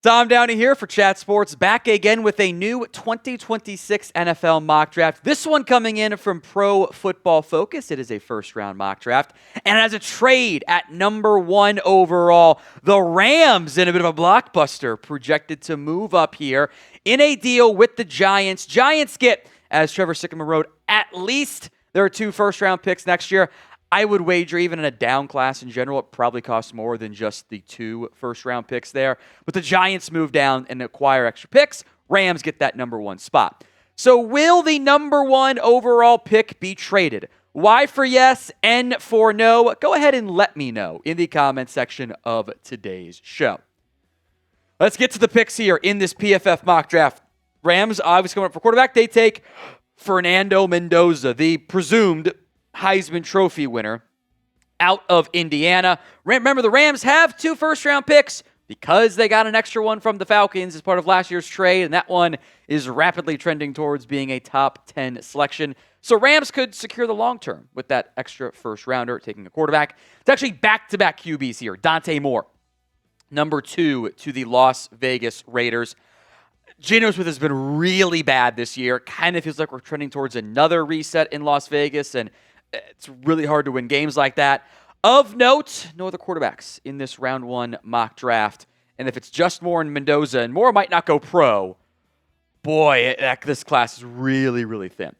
Tom Downey here for Chat Sports, back again with a new 2026 NFL mock draft. This one coming in from Pro Football Focus. It is a first-round mock draft. And as a trade at number 1 overall, the Rams in a bit of a blockbuster, projected to move up here in a deal with the Giants. Giants get, as Trevor Sycamore wrote, at least there are 2 first-round picks next year. I would wager even in a down class in general, it probably costs more than just the 2 first-round picks there. But the Giants move down and acquire extra picks. Rams get that number 1 spot. So will the number 1 overall pick be traded? Y for yes, N for no. Go ahead and let me know in the comment section of today's show. Let's get to the picks here in this PFF mock draft. Rams obviously coming up for quarterback. They take Fernando Mendoza, the presumed Heisman Trophy winner out of Indiana. Remember, the Rams have 2 first-round picks because they got an extra one from the Falcons as part of last year's trade, and that one is rapidly trending towards being a top 10 selection. So Rams could secure the long term with that extra first-rounder, taking a quarterback. It's actually back-to-back QBs here. Dante Moore, number 2 to the Las Vegas Raiders. Geno Smith has been really bad this year. Kind of feels like we're trending towards another reset in Las Vegas, and it's really hard to win games like that. Of note, no other quarterbacks in this round 1 mock draft. And if it's just Moore and Mendoza, and Moore might not go pro, boy, this class is really, really thin.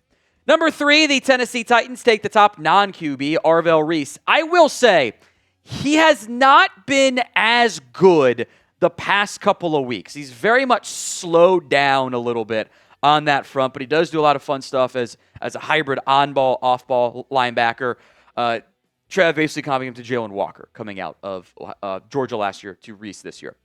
Number 3, the Tennessee Titans take the top non-QB, Arvell Reese. I will say, he has not been as good the past couple of weeks. He's very much slowed down a little bit on that front, but he does do a lot of fun stuff as a hybrid on-ball, off-ball linebacker. Trev basically comparing him to Jalen Walker coming out of Georgia last year to Reese this year.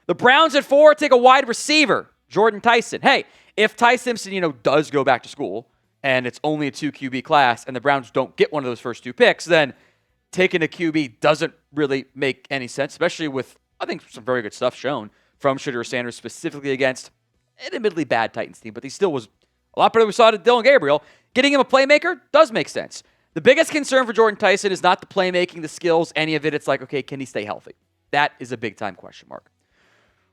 The Browns at 4 take a wide receiver, Jordyn Tyson. Hey, if Ty Simpson, does go back to school and it's only a 2 QB class and the Browns don't get one of those first 2 picks, then taking a QB doesn't really make any sense, especially with, I think, some very good stuff shown from Shedeur Sanders specifically against an admittedly bad Titans team, but he still was a lot better than we saw to Dylan Gabriel. Getting him a playmaker does make sense. The biggest concern for Jordyn Tyson is not the playmaking, the skills, any of it. It's like, okay, can he stay healthy? That is a big-time question mark.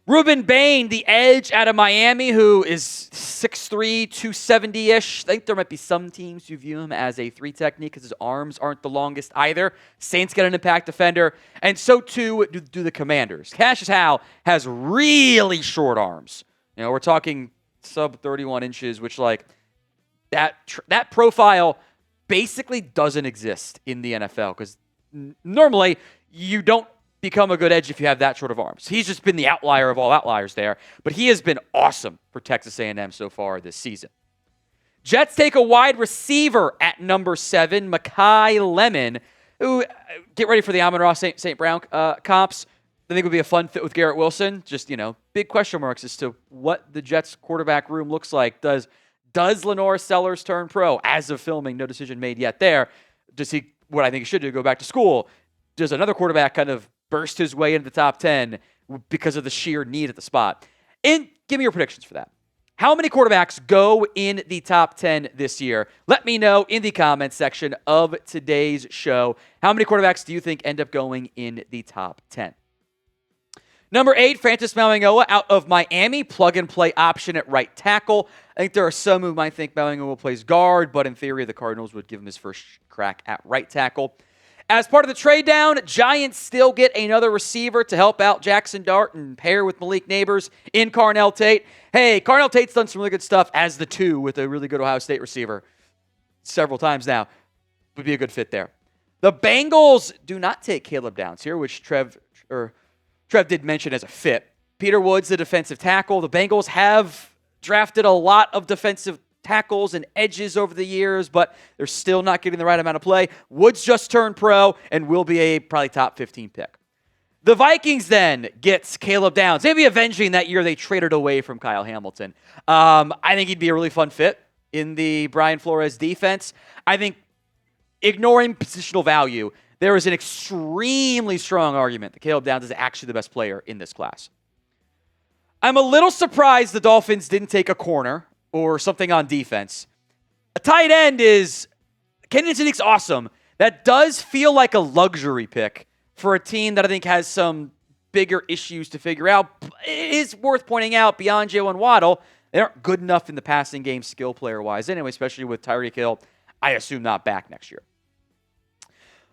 Rueben Bain, the edge out of Miami, who is 6'3", 270-ish. I think there might be some teams who view him as a 3 technique because his arms aren't the longest either. Saints get an impact defender, and so too do the Commanders. Cashius Howell has really short arms. We're talking sub 31 inches, which that profile basically doesn't exist in the NFL because normally you don't become a good edge if you have that short of arms. He's just been the outlier of all outliers there, but he has been awesome for Texas A&M so far this season. Jets take a wide receiver at number 7, Makai Lemon, who, get ready for the Amon-Ra St. Brown comps. I think it would be a fun fit with Garrett Wilson. Just, big question marks as to what the Jets quarterback room looks like. Does Lenore Sellers turn pro? As of filming, no decision made yet there. Does he, what I think he should do, go back to school? Does another quarterback kind of burst his way into the top 10 because of the sheer need at the spot? And give me your predictions for that. How many quarterbacks go in the top 10 this year? Let me know in the comments section of today's show. How many quarterbacks do you think end up going in the top 10? Number 8, Francis Mauigoa out of Miami, plug-and-play option at right tackle. I think there are some who might think Mauigoa plays guard, but in theory, the Cardinals would give him his first crack at right tackle. As part of the trade down, Giants still get another receiver to help out Jackson Dart and pair with Malik Neighbors in Carnell Tate. Hey, Carnell Tate's done some really good stuff as the 2 with a really good Ohio State receiver several times now. Would be a good fit there. The Bengals do not take Caleb Downs here, which Trev did mention as a fit. Peter Woods, the defensive tackle. The Bengals have drafted a lot of defensive tackles and edges over the years, but they're still not getting the right amount of play. Woods just turned pro and will be a probably top 15 pick. The Vikings then gets Caleb Downs, maybe avenging that year they traded away from Kyle Hamilton. I think he'd be a really fun fit in the Brian Flores defense. I think ignoring positional value, there is an extremely strong argument that Caleb Downs is actually the best player in this class. I'm a little surprised the Dolphins didn't take a corner or something on defense. A tight end is, Kenyon Sadiq's awesome. That does feel like a luxury pick for a team that I think has some bigger issues to figure out. It is worth pointing out, beyond Jalen Waddle, they aren't good enough in the passing game skill player-wise anyway, especially with Tyreek Hill, I assume, not back next year.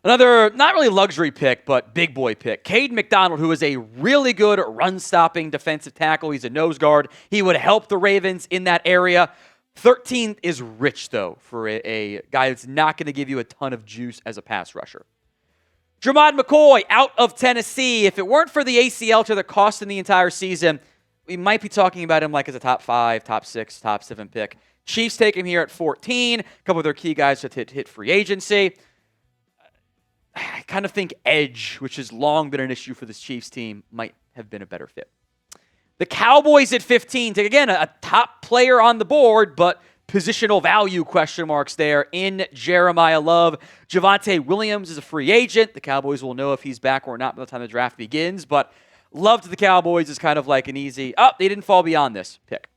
Another, not really luxury pick, but big boy pick. Caden McDonald, who is a really good run-stopping defensive tackle. He's a nose guard. He would help the Ravens in that area. 13 is rich, though, for a guy that's not going to give you a ton of juice as a pass rusher. Jermod McCoy out of Tennessee. If it weren't for the ACL to the cost in the entire season, we might be talking about him like as a top 5, top 6, top 7 pick. Chiefs take him here at 14. A couple of their key guys that hit free agency. I kind of think edge, which has long been an issue for this Chiefs team, might have been a better fit. The Cowboys at 15 take, again, a top player on the board, but positional value question marks there in Jeremiah Love. Javonte Williams is a free agent. The Cowboys will know if he's back or not by the time the draft begins, but Love to the Cowboys is kind of like an easy, they didn't fall beyond this pick.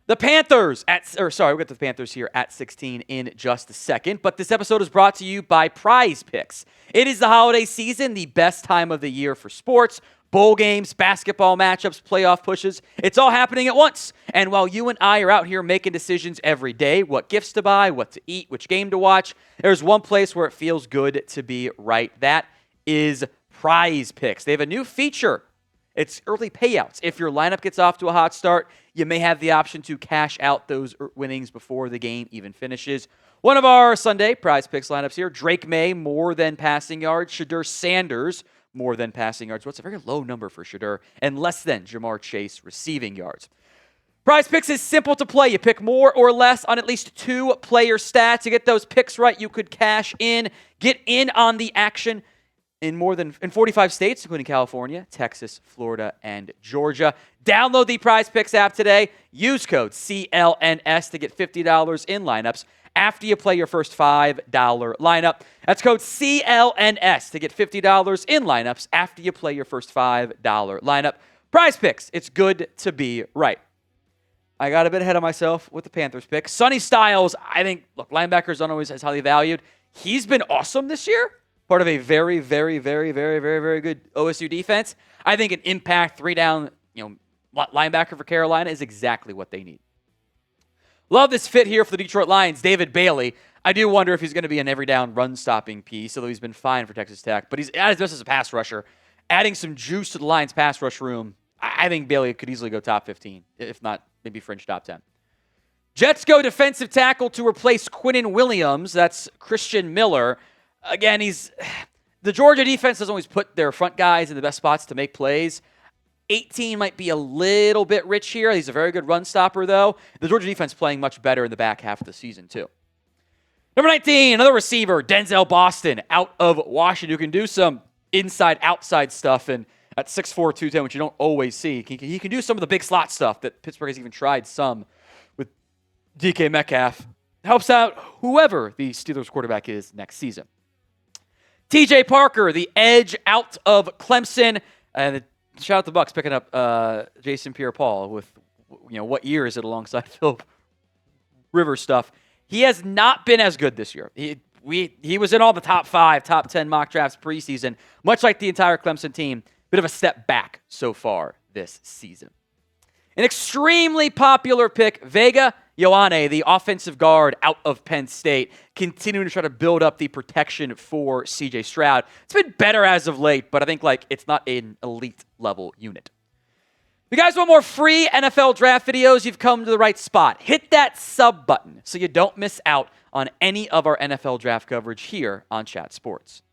The Panthers we'll get to the Panthers here at 16 in just a second, but this episode is brought to you by Prize Picks. It is the holiday season, the best time of the year for sports, bowl games, basketball matchups, playoff pushes. It's all happening at once. And while you and I are out here making decisions every day, what gifts to buy, what to eat, which game to watch, there's one place where it feels good to be right. That is Prize Picks. They have a new feature. It's early payouts. If your lineup gets off to a hot start, you may have the option to cash out those winnings before the game even finishes. One of our Sunday Prize Picks lineups here, Drake May, more than passing yards. Shadur Sanders, more than passing yards. What's a very low number for Shadur, and less than Jamar Chase receiving yards. Prize Picks is simple to play. You pick more or less on at least 2 player stats. You get those picks right, you could cash in, get in on the action in 45 states, including California, Texas, Florida, and Georgia. Download the Prize Picks app today. Use code CLNS to get $50 in lineups after you play your first $5 lineup. That's code CLNS to get $50 in lineups after you play your first $5 lineup. Prize Picks, it's good to be right. I got a bit ahead of myself with the Panthers pick. Sonny Styles, I think, linebackers aren't always as highly valued. He's been awesome this year. Part of a very, very, very, very, very, very good OSU defense. I think an impact 3-down, linebacker for Carolina is exactly what they need. Love this fit here for the Detroit Lions, David Bailey. I do wonder if he's going to be an every-down run-stopping piece, although he's been fine for Texas Tech. But he's at his best as a pass rusher. Adding some juice to the Lions' pass rush room, I think Bailey could easily go top 15, if not maybe fringe top 10. Jets go defensive tackle to replace Quinnen Williams. That's Christian Miller. Again, the Georgia defense doesn't always put their front guys in the best spots to make plays. 18 might be a little bit rich here. He's a very good run stopper, though. The Georgia defense playing much better in the back half of the season, too. Number 19, another receiver, Denzel Boston, out of Washington, who can do some inside-outside stuff, and at 6'4", 210, which you don't always see. He can do some of the big slot stuff that Pittsburgh has even tried some with DK Metcalf. Helps out whoever the Steelers quarterback is next season. TJ Parker, the edge out of Clemson. And shout out the Bucs picking up Jason Pierre-Paul with, what year is it alongside Phil Rivers stuff. He has not been as good this year. He was in all the top 5, top 10 mock drafts preseason, much like the entire Clemson team. Bit of a step back so far this season. An extremely popular pick, Vega Ioane, the offensive guard out of Penn State, continuing to try to build up the protection for C.J. Stroud. It's been better as of late, but I think it's not an elite level unit. If you guys want more free NFL draft videos, you've come to the right spot. Hit that sub button so you don't miss out on any of our NFL draft coverage here on Chat Sports.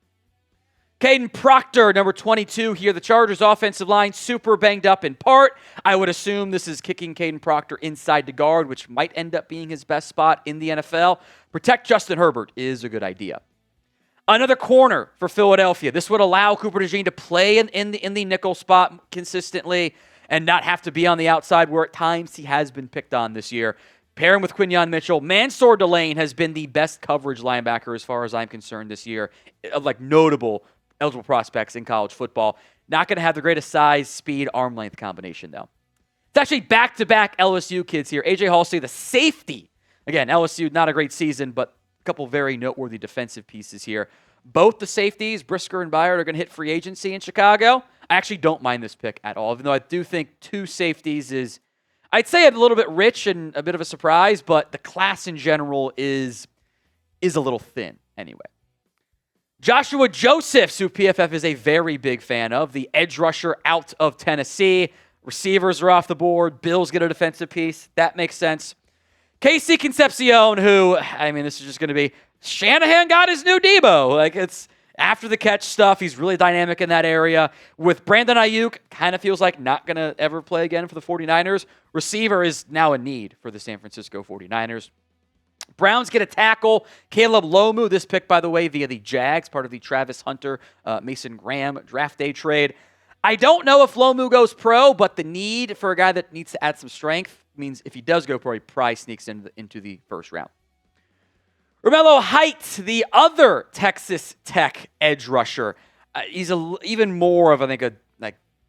Caden Proctor, number 22 here. The Chargers offensive line super banged up in part. I would assume this is kicking Caden Proctor inside to guard, which might end up being his best spot in the NFL. Protect Justin Herbert is a good idea. Another corner for Philadelphia. This would allow Cooper DeJean to play in the nickel spot consistently and not have to be on the outside where at times he has been picked on this year. Pair him with Quinyon Mitchell. Mansour Delane has been the best coverage linebacker as far as I'm concerned this year. Notable eligible prospects in college football. Not going to have the greatest size, speed, arm length combination, though. It's actually back-to-back LSU kids here. AJ Halsey, the safety. Again, LSU, not a great season, but couple very noteworthy defensive pieces here. Both the safeties, Brisker and Byard, are going to hit free agency in Chicago. I actually don't mind this pick at all, even though I do think 2 safeties is, I'd say, a little bit rich and a bit of a surprise, but the class in general is a little thin anyway. Joshua Josephs, who PFF is a very big fan of, the edge rusher out of Tennessee. Receivers are off the board. Bills get a defensive piece. That makes sense. Casey Concepcion, who, I mean, this is just going to be, Shanahan got his new Debo. Like, it's after the catch stuff. He's really dynamic in that area. With Brandon Ayuk, kind of feels like not going to ever play again for the 49ers. Receiver is now a need for the San Francisco 49ers. Browns get a tackle. Caleb Lomu, this pick, by the way, via the Jags, part of the Travis Hunter, Mason Graham draft day trade. I don't know if Lomu goes pro, but the need for a guy that needs to add some strength means if he does go pro, he probably sneaks into the first round. Romello Height, the other Texas Tech edge rusher. He's even more of, I think, a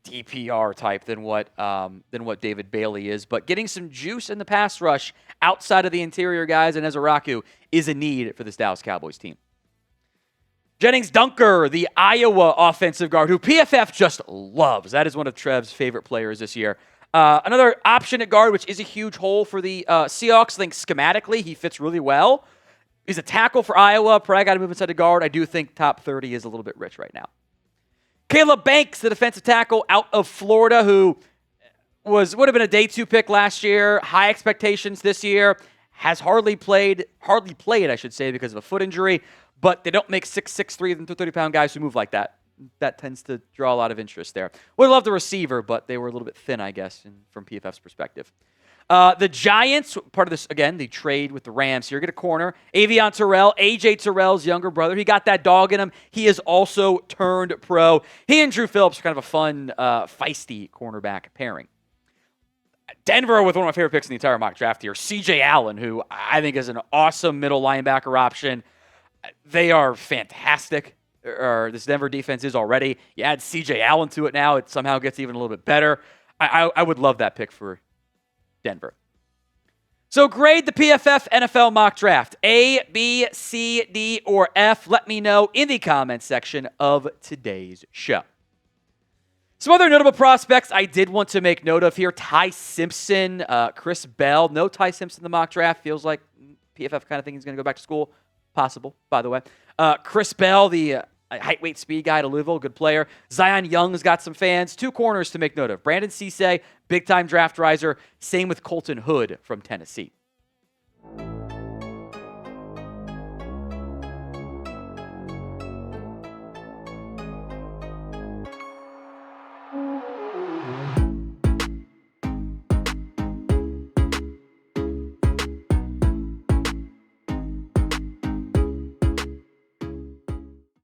DPR type than what David Bailey is, but getting some juice in the pass rush outside of the interior guys and Ezaraku is a need for this Dallas Cowboys team. Jennings Dunker, the Iowa offensive guard, who PFF just loves. That is one of Trev's favorite players this year. Another option at guard, which is a huge hole for the Seahawks. I think schematically he fits really well. He's a tackle for Iowa. Probably got to move inside the guard. I do think top 30 is a little bit rich right now. Caleb Banks, the defensive tackle out of Florida, who would have been a day 2 pick last year. High expectations this year. Has hardly played, I should say, because of a foot injury. But they don't make 6'6", 330-pound guys who move like that. That tends to draw a lot of interest there. Would love the receiver, but they were a little bit thin, I guess, from PFF's perspective. The Giants, part of this, again, the trade with the Rams here, get a corner. Avion Terrell, A.J. Terrell's younger brother. He got that dog in him. He is also turned pro. He and Drew Phillips are kind of a fun, feisty cornerback pairing. Denver with one of my favorite picks in the entire mock draft here, C.J. Allen, who I think is an awesome middle linebacker option. They are fantastic. Or this Denver defense is already. You add C.J. Allen to it now, it somehow gets even a little bit better. I would love that pick for Denver. So grade the PFF NFL mock draft. A, B, C, D, or F. Let me know in the comments section of today's show. Some other notable prospects I did want to make note of here. Ty Simpson, Chris Bell. No Ty Simpson in the mock draft. Feels like PFF kind of thinking he's going to go back to school. Possible, by the way. Chris Bell, the height, weight, speed guy to Louisville, good player. Zion Young's got some fans. 2 corners to make note of. Brandon Cisse, big-time draft riser. Same with Colton Hood from Tennessee.